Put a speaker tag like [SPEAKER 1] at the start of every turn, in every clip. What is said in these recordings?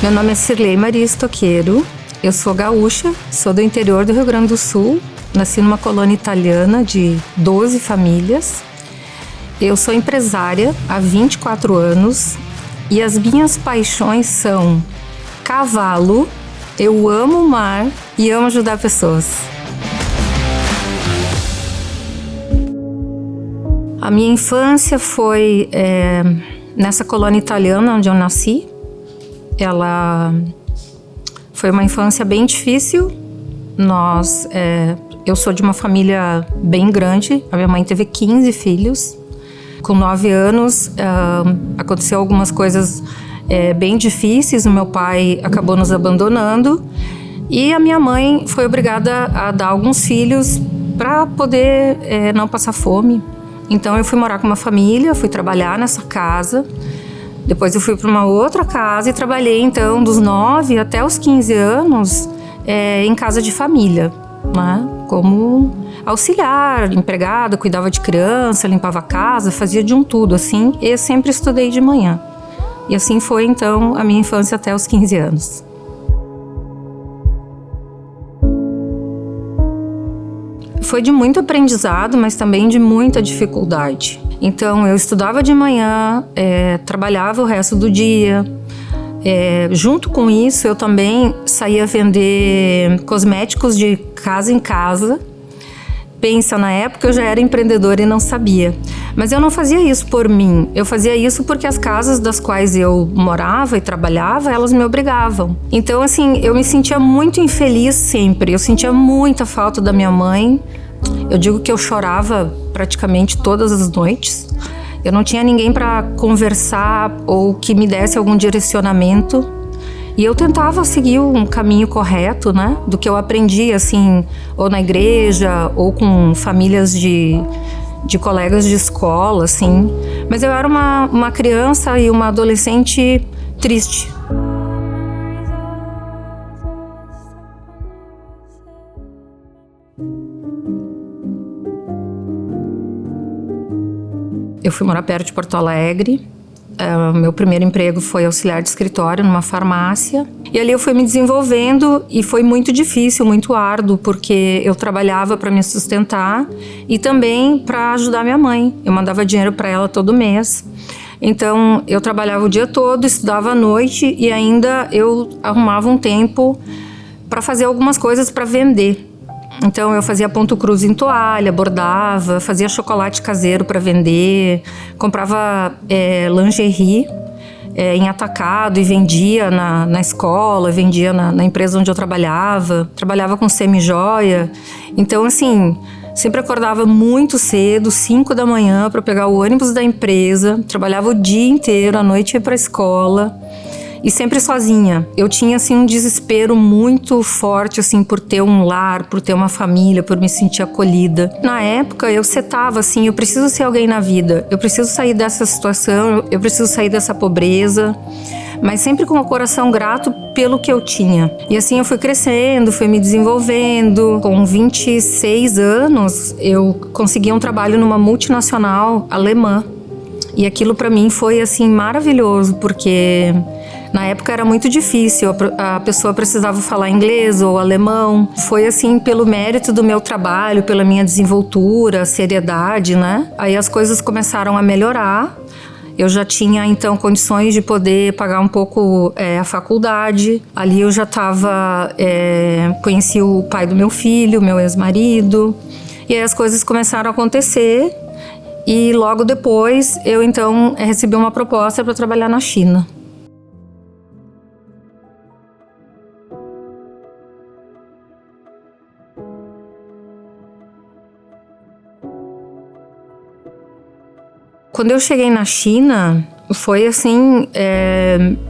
[SPEAKER 1] Meu nome é Cirlei Maria Estoqueiro, eu sou gaúcha, sou do interior do Rio Grande do Sul, nasci numa colônia italiana de 12 famílias. Eu sou empresária há 24 anos e as minhas paixões são cavalo, eu amo o mar e amo ajudar pessoas. A minha infância foi nessa colônia italiana onde eu nasci. Ela foi uma infância bem difícil. Eu sou de uma família bem grande. A minha mãe teve 15 filhos. Com 9 anos, aconteceu algumas coisas bem difíceis. O meu pai acabou nos abandonando e a minha mãe foi obrigada a dar alguns filhos para poder não passar fome. Então eu fui morar com uma família, fui trabalhar nessa casa. Depois eu fui para uma outra casa e trabalhei então dos 9 até os 15 anos em casa de família, né? Como auxiliar, empregada, cuidava de criança, limpava a casa, fazia de um tudo assim. E eu sempre estudei de manhã. E assim foi então a minha infância até os 15 anos. Foi de muito aprendizado, mas também de muita dificuldade. Então, eu estudava de manhã, trabalhava o resto do dia. Junto com isso, eu também saía vender cosméticos de casa em casa. Pensa, na época eu já era empreendedora e não sabia. Mas eu não fazia isso por mim. Eu fazia isso porque as casas das quais eu morava e trabalhava, elas me obrigavam. Então, assim, eu me sentia muito infeliz sempre. Eu sentia muita falta da minha mãe. Eu digo que eu chorava praticamente todas as noites. Eu não tinha ninguém para conversar ou que me desse algum direcionamento. E eu tentava seguir um caminho correto, né? Do que eu aprendi, assim, ou na igreja, ou com famílias de colegas de escola, assim. Mas eu era uma criança e uma adolescente triste. Eu fui morar perto de Porto Alegre. Meu primeiro emprego foi auxiliar de escritório numa farmácia. E ali eu fui me desenvolvendo e foi muito difícil, muito árduo, porque eu trabalhava para me sustentar e também para ajudar minha mãe. Eu mandava dinheiro para ela todo mês. Então eu trabalhava o dia todo, estudava à noite e ainda eu arrumava um tempo para fazer algumas coisas para vender. Então eu fazia ponto cruz em toalha, bordava, fazia chocolate caseiro para vender, comprava lingerie em atacado e vendia na escola, vendia na empresa onde eu trabalhava com semi-joia. Então assim, sempre acordava muito cedo, 5 da manhã, para pegar o ônibus da empresa, trabalhava o dia inteiro, à noite ia para a escola. E sempre sozinha. Eu tinha, assim, um desespero muito forte, assim, por ter um lar, por ter uma família, por me sentir acolhida. Na época, eu setava, assim, eu preciso ser alguém na vida. Eu preciso sair dessa situação, eu preciso sair dessa pobreza. Mas sempre com o coração grato pelo que eu tinha. E assim eu fui crescendo, fui me desenvolvendo. Com 26 anos, eu consegui um trabalho numa multinacional alemã. E aquilo para mim foi, assim, maravilhoso, porque na época era muito difícil, a pessoa precisava falar inglês ou alemão. Foi assim, pelo mérito do meu trabalho, pela minha desenvoltura, seriedade, né? Aí as coisas começaram a melhorar. Eu já tinha, então, condições de poder pagar um pouco a faculdade. Ali eu já estava... conheci o pai do meu filho, meu ex-marido. E aí as coisas começaram a acontecer. E logo depois, eu, então, recebi uma proposta para trabalhar na China. Quando eu cheguei na China, foi assim,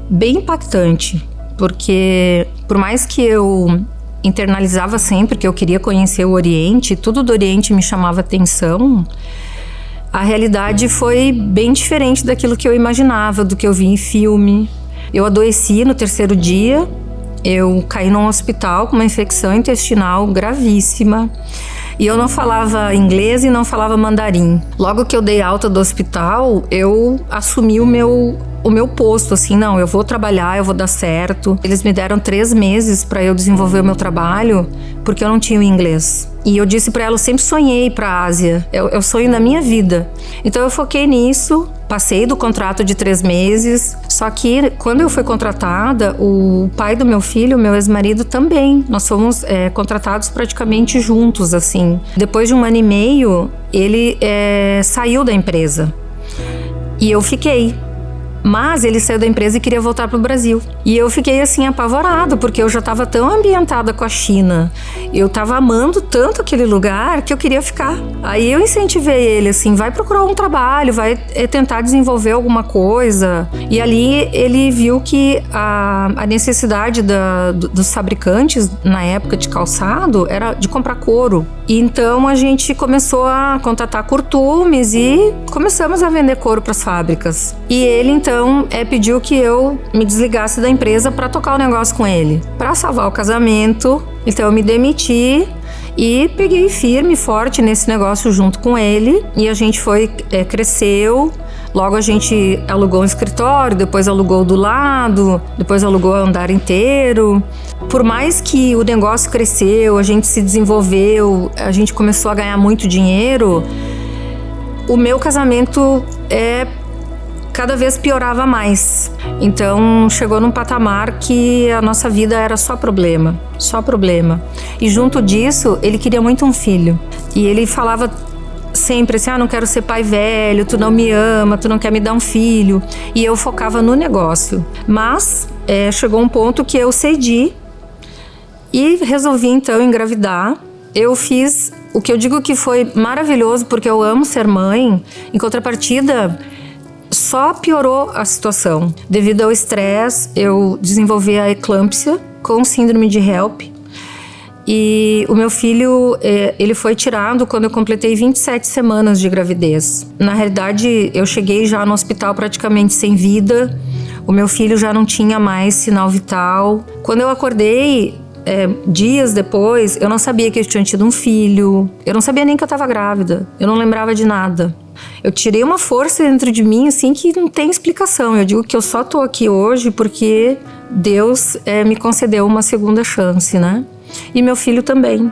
[SPEAKER 1] bem impactante, porque por mais que eu internalizava sempre que eu queria conhecer o Oriente, tudo do Oriente me chamava atenção, a realidade foi bem diferente daquilo que eu imaginava, do que eu vi em filme. Eu adoeci no 3º dia, eu caí num hospital com uma infecção intestinal gravíssima. E eu não falava inglês e não falava mandarim. Logo que eu dei alta do hospital, eu assumi o meu posto, assim, não, eu vou trabalhar, eu vou dar certo. Eles me deram 3 meses para eu desenvolver o meu trabalho, porque eu não tinha o inglês. E eu disse para ela, eu sempre sonhei para a Ásia, é o sonho da minha vida. Então eu foquei nisso, passei do contrato de 3 meses, só que quando eu fui contratada, o pai do meu filho, meu ex-marido também, nós fomos contratados praticamente juntos, assim. Depois de 1 ano e meio, ele saiu da empresa e eu fiquei. Mas ele saiu da empresa e queria voltar para o Brasil. E eu fiquei assim apavorada, porque eu já estava tão ambientada com a China. Eu estava amando tanto aquele lugar que eu queria ficar. Aí eu incentivei ele assim, vai procurar um trabalho, vai tentar desenvolver alguma coisa. E ali ele viu que a necessidade dos fabricantes na época de calçado era de comprar couro. E então a gente começou a contratar curtumes e começamos a vender couro para as fábricas. E ele então pediu que eu me desligasse da empresa para tocar o negócio com ele, para salvar o casamento. Então eu me demiti e peguei firme e forte nesse negócio junto com ele. E a gente cresceu. Logo a gente alugou um escritório, depois alugou do lado, depois alugou o andar inteiro. Por mais que o negócio cresceu, a gente se desenvolveu, a gente começou a ganhar muito dinheiro, o meu casamento cada vez piorava mais. Então chegou num patamar que a nossa vida era só problema. E junto disso, ele queria muito um filho. E ele falava sempre assim, não quero ser pai velho, tu não me ama, tu não quer me dar um filho. E eu focava no negócio. Mas chegou um ponto que eu cedi e resolvi então engravidar. Eu fiz o que eu digo que foi maravilhoso, porque eu amo ser mãe. Em contrapartida, só piorou a situação. Devido ao estresse, eu desenvolvi a eclâmpsia com síndrome de HELP. E o meu filho, ele foi tirado quando eu completei 27 semanas de gravidez. Na realidade, eu cheguei já no hospital praticamente sem vida. O meu filho já não tinha mais sinal vital. Quando eu acordei, dias depois, eu não sabia que eu tinha tido um filho. Eu não sabia nem que eu estava grávida. Eu não lembrava de nada. Eu tirei uma força dentro de mim, assim, que não tem explicação. Eu digo que eu só tô aqui hoje porque Deus me concedeu uma segunda chance, né? E meu filho também.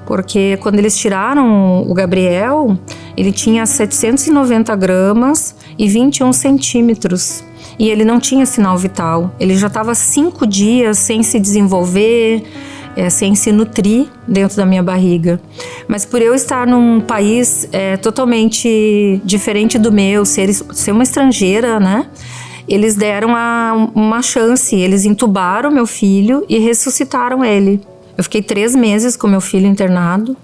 [SPEAKER 1] Porque quando eles tiraram o Gabriel, ele tinha 790 gramas e 21 centímetros. E ele não tinha sinal vital. Ele já estava 5 dias sem se desenvolver, sem se nutrir dentro da minha barriga. Mas por eu estar num país totalmente diferente do meu, ser uma estrangeira, né? Eles deram uma chance, eles entubaram meu filho e ressuscitaram ele. Eu fiquei 3 meses com meu filho internado.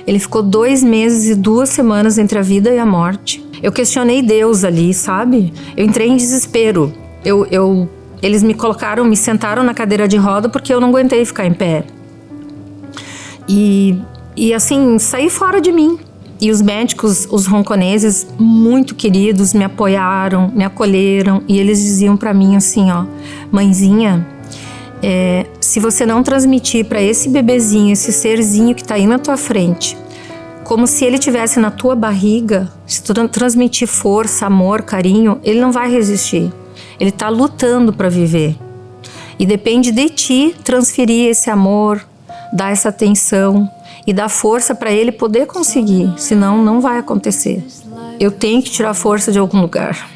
[SPEAKER 1] Ele ficou 2 meses e 2 semanas entre a vida e a morte. Eu questionei Deus ali, sabe? Eu entrei em desespero. Eles me sentaram na cadeira de roda porque eu não aguentei ficar em pé. E assim, saí fora de mim. E os médicos, os hongkoneses, muito queridos, me apoiaram, me acolheram. E eles diziam pra mim assim, mãezinha, se você não transmitir pra esse bebezinho, esse serzinho que tá aí na tua frente, como se ele tivesse na tua barriga, se tu não transmitir força, amor, carinho, ele não vai resistir. Ele tá lutando pra viver. E depende de ti transferir esse amor, dar essa atenção e dar força para ele poder conseguir, senão não vai acontecer. Eu tenho que tirar força de algum lugar,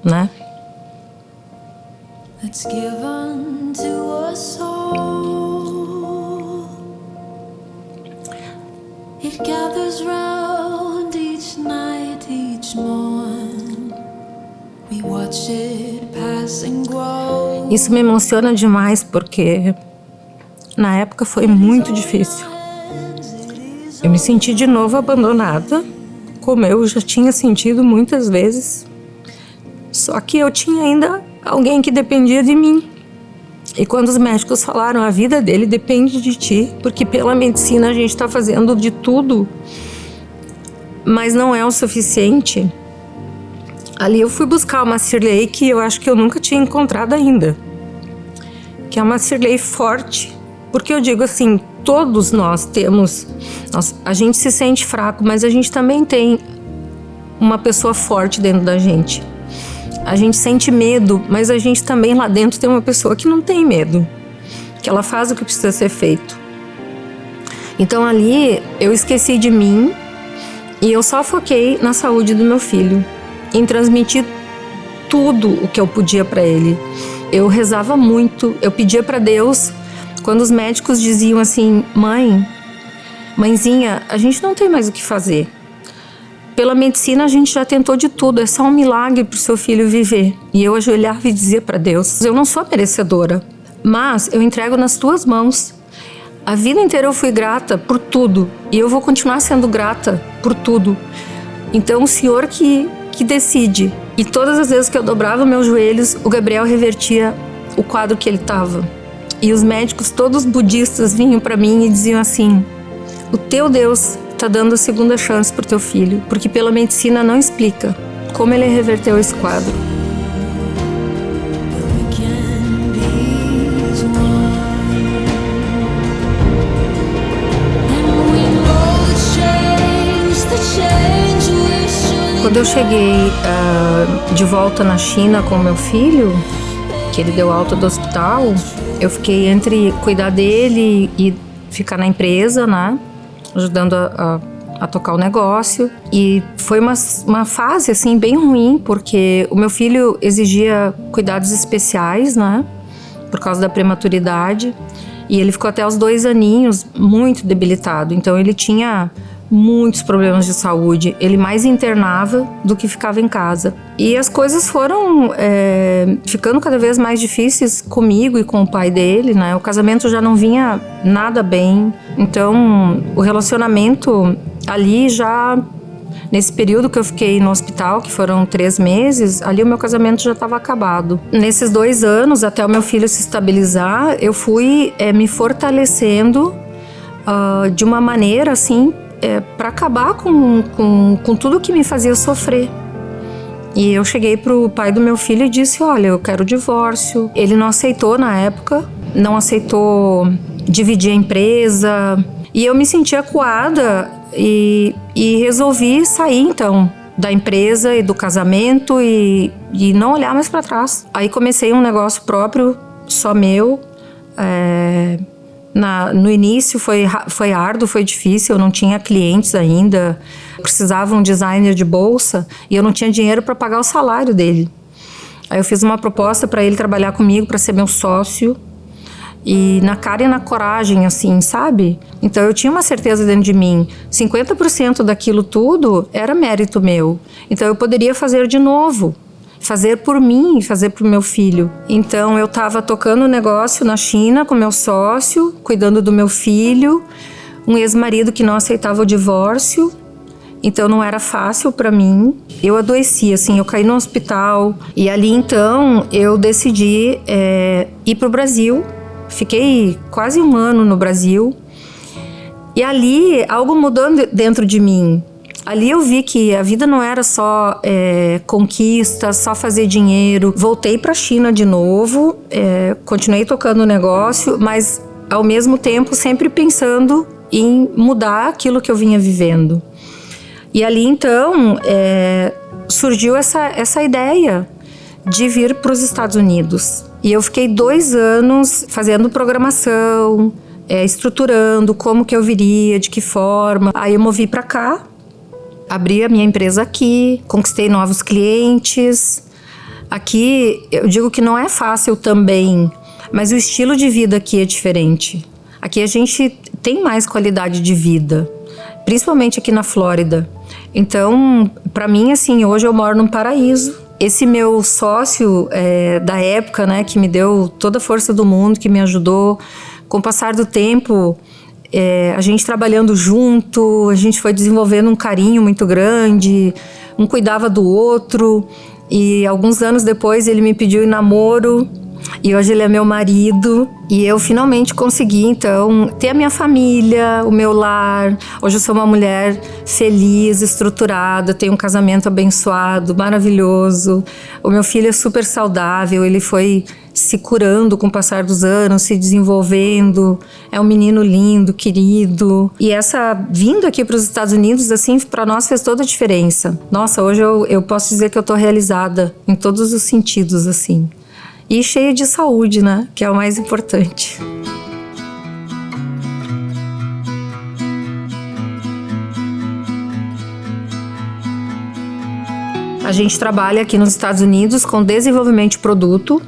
[SPEAKER 1] né? It's given to us all. It gathers round each night, each morn. We watch it pass and grow. Isso me emociona demais porque na época foi muito difícil. Eu me senti de novo abandonada, como eu já tinha sentido muitas vezes. Só que eu tinha ainda alguém que dependia de mim. E quando os médicos falaram, a vida dele depende de ti, porque pela medicina a gente está fazendo de tudo, mas não é o suficiente. Ali eu fui buscar uma Cirlei que eu acho que eu nunca tinha encontrado ainda. Que é uma Cirlei forte, Porque eu digo assim, todos nós temos, a gente se sente fraco, mas a gente também tem uma pessoa forte dentro da gente. A gente sente medo, mas a gente também lá dentro tem uma pessoa que não tem medo, que ela faz o que precisa ser feito. Então ali eu esqueci de mim e eu só foquei na saúde do meu filho, em transmitir tudo o que eu podia para ele. Eu rezava muito, eu pedia para Deus, quando os médicos diziam assim, mãezinha, a gente não tem mais o que fazer. Pela medicina a gente já tentou de tudo, é só um milagre pro seu filho viver. E eu ajoelhava e dizia para Deus, eu não sou merecedora, mas eu entrego nas tuas mãos. A vida inteira eu fui grata por tudo e eu vou continuar sendo grata por tudo. Então o Senhor que decide. E todas as vezes que eu dobrava meus joelhos, o Gabriel revertia o quadro que ele estava. E os médicos, todos budistas, vinham para mim e diziam assim, o teu Deus está dando a segunda chance pro teu filho, porque pela medicina não explica como ele reverteu esse quadro. Quando eu cheguei de volta na China com meu filho, que ele deu alta do hospital, eu fiquei entre cuidar dele e ficar na empresa, né? Ajudando a tocar o negócio. E foi uma fase, assim, bem ruim, porque o meu filho exigia cuidados especiais, né? Por causa da prematuridade. E ele ficou até os 2 aninhos muito debilitado. Então ele tinha muitos problemas de saúde. Ele mais internava do que ficava em casa. E as coisas foram ficando cada vez mais difíceis comigo e com o pai dele, né? O casamento já não vinha nada bem. Então, o relacionamento ali já... Nesse período que eu fiquei no hospital, que foram 3 meses, ali o meu casamento já estava acabado. Nesses 2 anos, até o meu filho se estabilizar, eu fui me fortalecendo de uma maneira, assim, para acabar com tudo que me fazia sofrer. E eu cheguei pro pai do meu filho e disse, olha, eu quero o divórcio. Ele não aceitou na época, não aceitou dividir a empresa. E eu me senti acuada e resolvi sair, então, da empresa e do casamento e não olhar mais para trás. Aí comecei um negócio próprio, só meu. No início foi árduo, foi difícil, eu não tinha clientes ainda, precisava um designer de bolsa e eu não tinha dinheiro para pagar o salário dele. Aí eu fiz uma proposta para ele trabalhar comigo, para ser meu sócio, e na cara e na coragem, assim, sabe? Então eu tinha uma certeza dentro de mim, 50% daquilo tudo era mérito meu, então eu poderia fazer de novo. Fazer por mim, fazer pro meu filho. Então eu estava tocando o negócio na China com meu sócio, cuidando do meu filho, um ex-marido que não aceitava o divórcio, então não era fácil para mim. Eu adoeci, assim, eu caí no hospital e ali então eu decidi ir pro Brasil. Fiquei quase 1 ano no Brasil e ali algo mudou dentro de mim. Ali eu vi que a vida não era só conquista, só fazer dinheiro. Voltei para a China de novo, continuei tocando o negócio, mas ao mesmo tempo sempre pensando em mudar aquilo que eu vinha vivendo. E ali então surgiu essa ideia de vir para os Estados Unidos. E eu fiquei 2 anos fazendo programação, estruturando como que eu viria, de que forma. Aí eu movi para cá. Abri a minha empresa aqui, conquistei novos clientes. Aqui, eu digo que não é fácil também, mas o estilo de vida aqui é diferente. Aqui a gente tem mais qualidade de vida, principalmente aqui na Flórida. Então, para mim, assim, hoje eu moro num paraíso. Esse meu sócio da época, né, que me deu toda a força do mundo, que me ajudou, com o passar do tempo... a gente trabalhando junto, a gente foi desenvolvendo um carinho muito grande, um cuidava do outro, e alguns anos depois ele me pediu em namoro, e hoje ele é meu marido, e eu finalmente consegui então ter a minha família, o meu lar. Hoje eu sou uma mulher feliz, estruturada, tenho um casamento abençoado, maravilhoso, o meu filho é super saudável, ele foi se curando com o passar dos anos, se desenvolvendo. É um menino lindo, querido. E essa vinda aqui para os Estados Unidos, assim, para nós fez toda a diferença. Nossa, hoje eu posso dizer que eu tô realizada em todos os sentidos, assim. E cheia de saúde, né? Que é o mais importante. A gente trabalha aqui nos Estados Unidos com desenvolvimento de produto.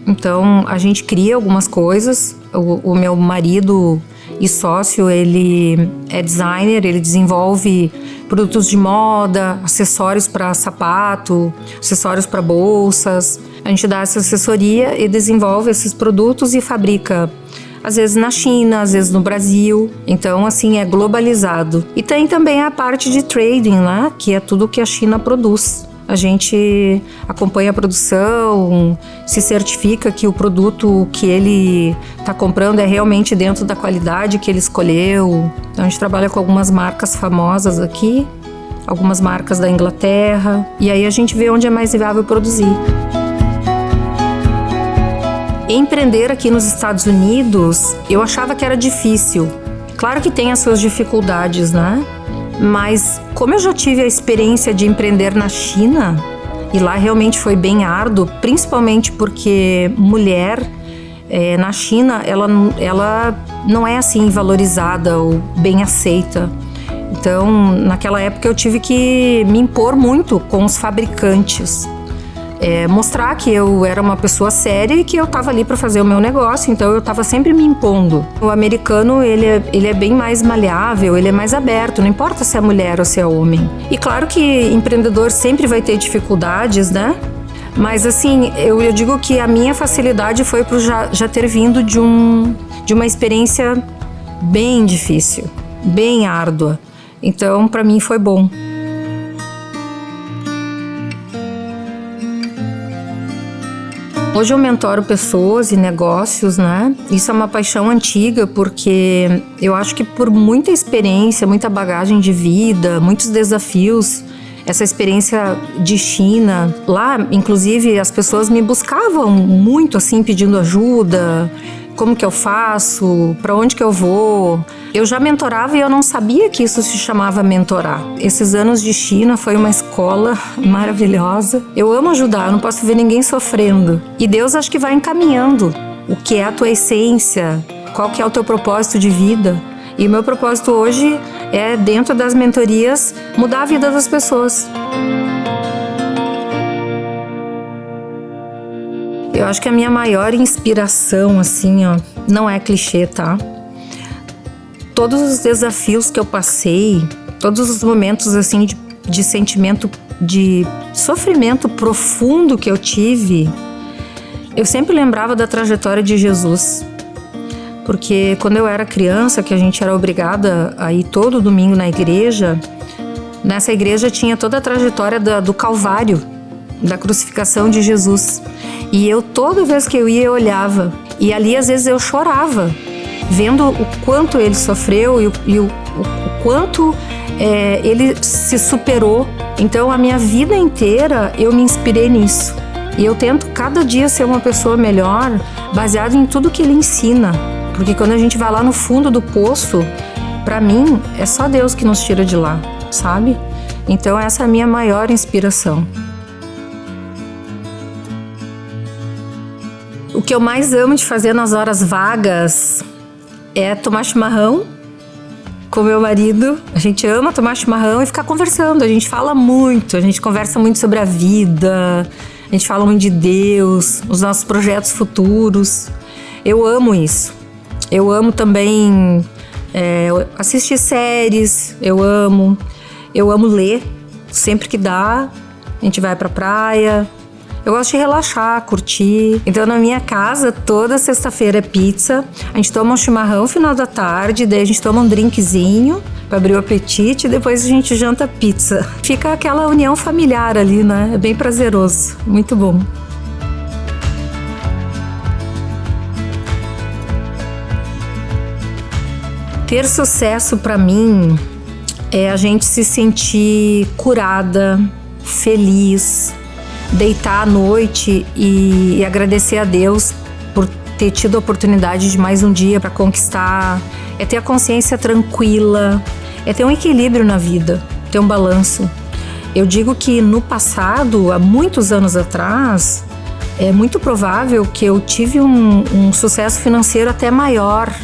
[SPEAKER 1] Então, a gente cria algumas coisas. O meu marido e sócio, ele é designer, ele desenvolve produtos de moda, acessórios para sapato, acessórios para bolsas. A gente dá essa assessoria e desenvolve esses produtos e fabrica, às vezes na China, às vezes no Brasil. Então, assim, é globalizado. E tem também a parte de trading, né? Que é tudo que a China produz. A gente acompanha a produção, se certifica que o produto que ele está comprando é realmente dentro da qualidade que ele escolheu. Então a gente trabalha com algumas marcas famosas aqui, algumas marcas da Inglaterra, e aí a gente vê onde é mais viável produzir. Empreender aqui nos Estados Unidos, eu achava que era difícil. Claro que tem as suas dificuldades, né? Mas como eu já tive a experiência de empreender na China, e lá realmente foi bem árduo, principalmente porque mulher na China, ela não é assim valorizada ou bem aceita. Então, naquela época eu tive que me impor muito com os fabricantes. Mostrar que eu era uma pessoa séria e que eu estava ali para fazer o meu negócio, então eu estava sempre me impondo. O americano, ele é bem mais maleável, ele é mais aberto, não importa se é mulher ou se é homem. E claro que empreendedor sempre vai ter dificuldades, né? Mas assim, eu digo que a minha facilidade foi por já ter vindo de uma experiência bem difícil, bem árdua. Então, para mim foi bom. Hoje eu mentoro pessoas e negócios, né? Isso é uma paixão antiga, porque eu acho que por muita experiência, muita bagagem de vida, muitos desafios, essa experiência de China, lá, inclusive, as pessoas me buscavam muito, assim, pedindo ajuda. Como que eu faço? Para onde que eu vou? Eu já mentorava e eu não sabia que isso se chamava mentorar. Esses anos de China foi uma escola maravilhosa. Eu amo ajudar, eu não posso ver ninguém sofrendo. E Deus acho que vai encaminhando o que é a tua essência, qual que é o teu propósito de vida. E o meu propósito hoje é, dentro das mentorias, mudar a vida das pessoas. Eu acho que a minha maior inspiração, assim, ó, não é clichê, tá? Todos os desafios que eu passei, todos os momentos, assim, de sentimento, de sofrimento profundo que eu tive, eu sempre lembrava da trajetória de Jesus. Porque quando eu era criança, que a gente era obrigada a ir todo domingo na igreja, nessa igreja tinha toda a trajetória do Calvário, da crucificação de Jesus. E eu, toda vez que eu ia, eu olhava. E ali, às vezes, eu chorava, vendo o quanto ele sofreu e o quanto ele se superou. Então, a minha vida inteira, eu me inspirei nisso. E eu tento, cada dia, ser uma pessoa melhor, baseado em tudo que ele ensina. Porque quando a gente vai lá no fundo do poço, pra mim, é só Deus que nos tira de lá, sabe? Então, essa é a minha maior inspiração. O que eu mais amo de fazer nas horas vagas é tomar chimarrão com meu marido. A gente ama tomar chimarrão e ficar conversando. A gente fala muito, a gente conversa muito sobre a vida, a gente fala muito de Deus, os nossos projetos futuros. Eu amo isso. Eu amo também assistir séries, eu amo ler, sempre que dá, a gente vai pra praia. Eu gosto de relaxar, curtir. Então, na minha casa, toda sexta-feira é pizza. A gente toma um chimarrão no final da tarde, daí a gente toma um drinkzinho para abrir o apetite e depois a gente janta pizza. Fica aquela união familiar ali, né? É bem prazeroso, muito bom. Ter sucesso para mim é a gente se sentir curada, feliz, deitar à noite e agradecer a Deus por ter tido a oportunidade de mais um dia para conquistar, é ter a consciência tranquila, é ter um equilíbrio na vida, ter um balanço. Eu digo que no passado, há muitos anos atrás, é muito provável que eu tive um sucesso financeiro até maior,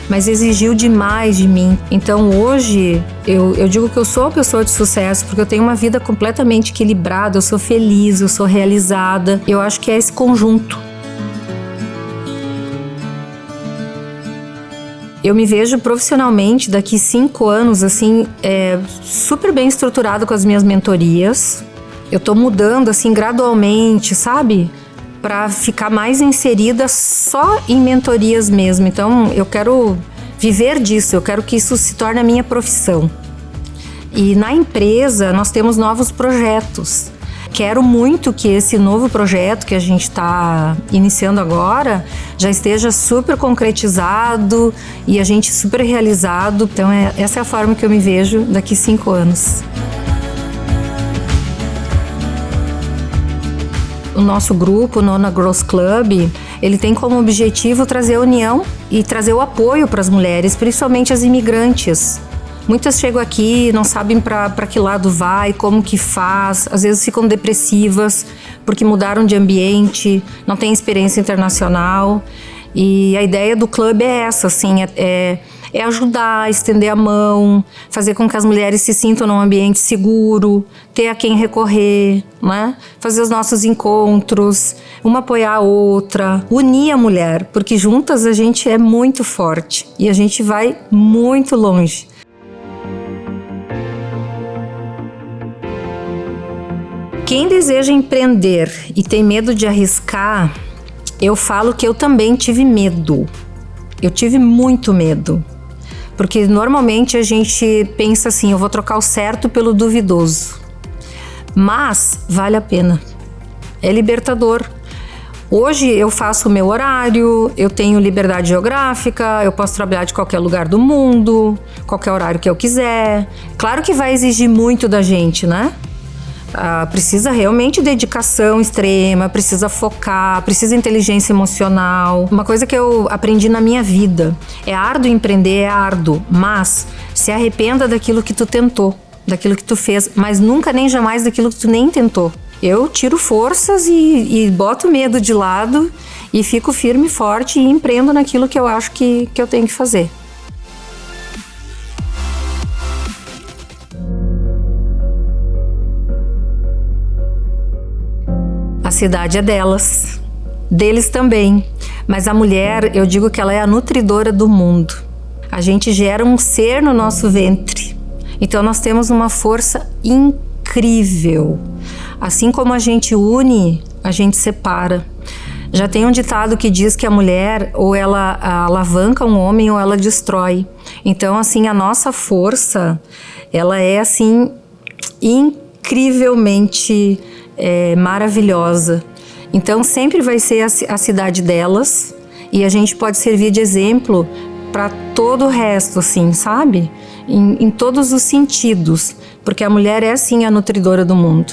[SPEAKER 1] mas exigiu demais de mim. Então hoje, eu digo que eu sou uma pessoa de sucesso porque eu tenho uma vida completamente equilibrada, eu sou feliz, eu sou realizada. Eu acho que é esse conjunto. Eu me vejo profissionalmente daqui 5 anos, assim, super bem estruturado com as minhas mentorias. Eu tô mudando, assim, gradualmente, sabe? Para ficar mais inserida só em mentorias mesmo. Então, eu quero viver disso, eu quero que isso se torne a minha profissão. E na empresa, nós temos novos projetos. Quero muito que esse novo projeto que a gente está iniciando agora já esteja super concretizado e a gente super realizado. Então, essa é a forma que eu me vejo daqui 5 anos. O nosso grupo, o Nona Growth Club, ele tem como objetivo trazer a união e trazer o apoio para as mulheres, principalmente as imigrantes. Muitas chegam aqui, não sabem para que lado vai, como que faz, às vezes ficam depressivas porque mudaram de ambiente, não têm experiência internacional. E a ideia do clube é essa, assim, é ajudar, estender a mão, fazer com que as mulheres se sintam num ambiente seguro, ter a quem recorrer, né? Fazer os nossos encontros, uma apoiar a outra, unir a mulher, porque juntas a gente é muito forte e a gente vai muito longe. Quem deseja empreender e tem medo de arriscar, eu falo que eu também tive medo. Eu tive muito medo. Porque normalmente a gente pensa assim, eu vou trocar o certo pelo duvidoso. Mas vale a pena. É libertador. Hoje eu faço o meu horário, eu tenho liberdade geográfica, eu posso trabalhar de qualquer lugar do mundo, qualquer horário que eu quiser. Claro que vai exigir muito da gente, né? Precisa realmente dedicação extrema, precisa focar, precisa inteligência emocional. Uma coisa que eu aprendi na minha vida, é árduo empreender, é árduo, mas se arrependa daquilo que tu tentou, daquilo que tu fez, mas nunca nem jamais daquilo que tu nem tentou. Eu tiro forças e boto o medo de lado e fico firme e forte e empreendo naquilo que eu acho que eu tenho que fazer. A cidade é delas, deles também, mas a mulher, eu digo que ela é a nutridora do mundo. A gente gera um ser no nosso ventre, então nós temos uma força incrível. Assim como a gente une, a gente separa. Já tem um ditado que diz que a mulher ou ela alavanca um homem ou ela destrói. Então, assim, a nossa força, ela é assim incrivelmente maravilhosa. Então sempre vai ser a cidade delas e a gente pode servir de exemplo para todo o resto, assim, sabe? Em todos os sentidos, porque a mulher é assim a nutridora do mundo.